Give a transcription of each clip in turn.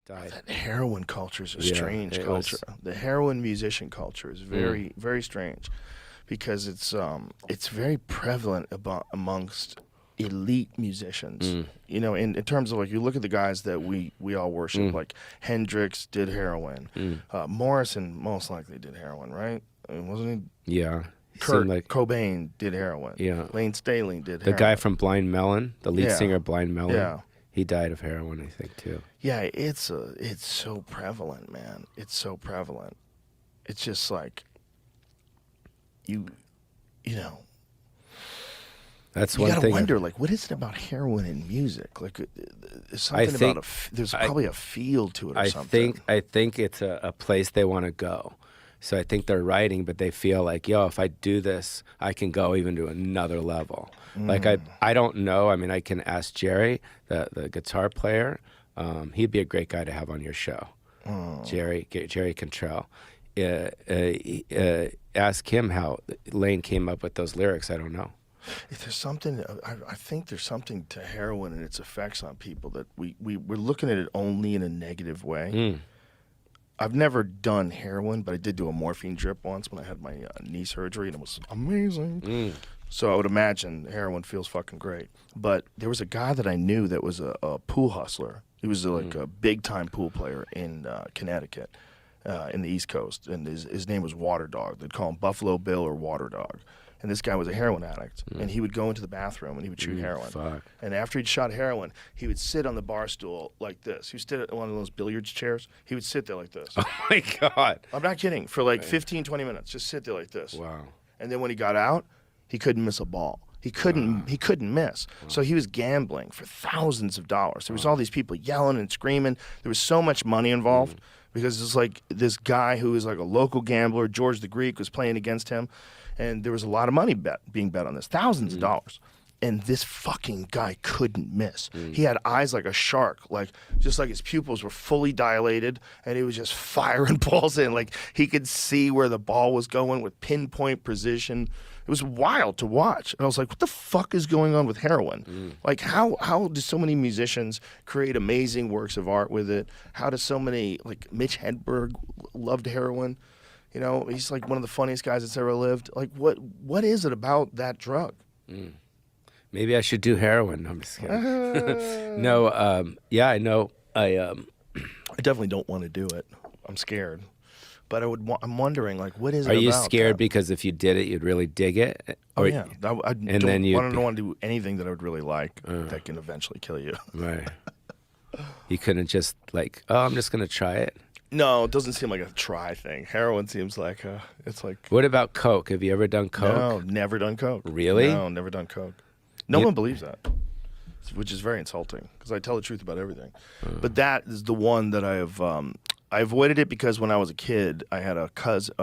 died. That heroin culture is a strange culture. The heroin musician culture is very, very strange, because it's very prevalent amongst elite musicians. You know, in terms of, like, you look at the guys that we all worship, like Hendrix did heroin, Morrison most likely did heroin, right? I mean, wasn't he? Yeah. Kurt Cobain did heroin. Yeah. Lane Staley did The heroin. guy from Blind Melon, the lead singer of Blind Melon. Yeah. He died of heroin, I think, too. Yeah, it's so prevalent, man. It's so prevalent. It's just like you know. That's one thing. You gotta wonder, like, what is it about heroin and music? Like, there's something about there's probably a feel to it or something. I think it's a place they want to go. So I think they're writing, but they feel like, yo, if I do this, I can go even to another level. Like, I don't know. I mean, I can ask Jerry, the guitar player. He'd be a great guy to have on your show. Jerry Cantrell. Ask him how Lane came up with those lyrics. I don't know. If there's something, I think there's something to heroin and its effects on people that we're looking at it only in a negative way. I've never done heroin, but I did do a morphine drip once when I had my knee surgery, and it was amazing. So I would imagine heroin feels fucking great. But there was a guy that I knew that was a pool hustler. He was like a big-time pool player in Connecticut, in the East Coast, and his name was Water Dog. They'd call him Buffalo Bill or Water Dog. And this guy was a heroin addict, and he would go into the bathroom and he would shoot heroin. And after he'd shot heroin, he would sit on the bar stool like this. He would sit at one of those billiards chairs. He would sit there like this. Oh my God. I'm not kidding. For like 15, 20 minutes, just sit there like this. Wow. And then when he got out, he couldn't miss a ball. He couldn't miss. So he was gambling for thousands of dollars. There was all these people yelling and screaming. There was so much money involved because it's like this guy who was like a local gambler, George the Greek, was playing against him. And there was a lot of money being bet on this, thousands of dollars. And this fucking guy couldn't miss. He had eyes like a shark, like just like his pupils were fully dilated, and he was just firing balls in. Like he could see where the ball was going with pinpoint precision. It was wild to watch. And I was like, what the fuck is going on with heroin? Like how do so many musicians create amazing works of art with it? How do so many, like Mitch Hedberg loved heroin? You know, he's like one of the funniest guys that's ever lived. Like, what is it about that drug? Maybe I should do heroin. No, I'm just kidding. No, yeah, I know. I definitely don't want to do it. I'm scared. But I'm wondering, like, what is it about? Are you scared that? Because if you did it, you'd really dig it? Or, yeah. I don't want to do anything that I would really like that can eventually kill you. Right. You couldn't just, like, oh, I'm just going to try it? No, it doesn't seem like a try thing. Heroin seems like it's like. What about coke? Have you ever done coke? No, never done coke. Really? No, never done coke. No one believes that, which is very insulting because I tell the truth about everything. But that is the one that I have. I avoided it because when I was a kid, I had a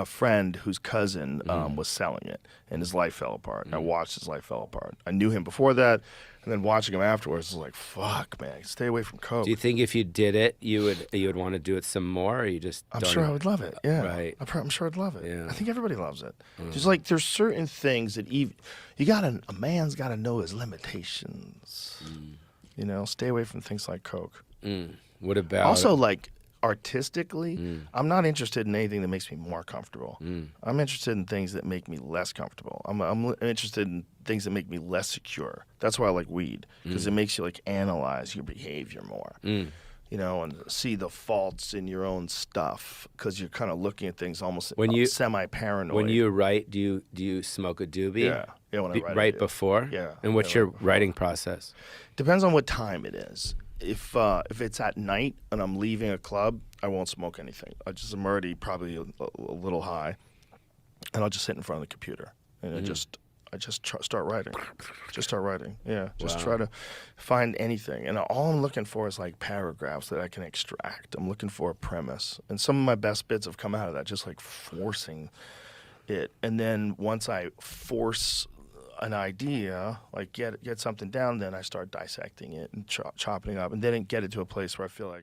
friend whose cousin was selling it, and his life fell apart. I watched his life fall apart. I knew him before that. And then watching him afterwards, I was like, "Fuck, man, stay away from coke." Do you think if you did it, you would want to do it some more, or you just? I'm sure I would love it. Yeah, right. I'm sure I'd love it. Yeah. I think everybody loves it. There's certain things that a man's got to know his limitations. You know, stay away from things like coke. What about also like artistically? I'm not interested in anything that makes me more comfortable. I'm interested in things that make me less comfortable. I'm interested in things that make me less secure. That's why I like weed, because it makes you like analyze your behavior more. You know, and see the faults in your own stuff, because you're kind of looking at things almost semi-paranoid. When you write, do you smoke a doobie? Yeah. When I write before. Yeah. And what's your writing process? Depends on what time it is. If it's at night and I'm leaving a club, I won't smoke anything. I'm already probably a little high, and I'll just sit in front of the computer and I just start writing. Just start writing. Yeah. Just try to find anything. And all I'm looking for is like paragraphs that I can extract. I'm looking for a premise. And some of my best bits have come out of that, just like forcing it. And then once I force an idea, like get something down, then I start dissecting it and chopping it up, and then get it to a place where I feel like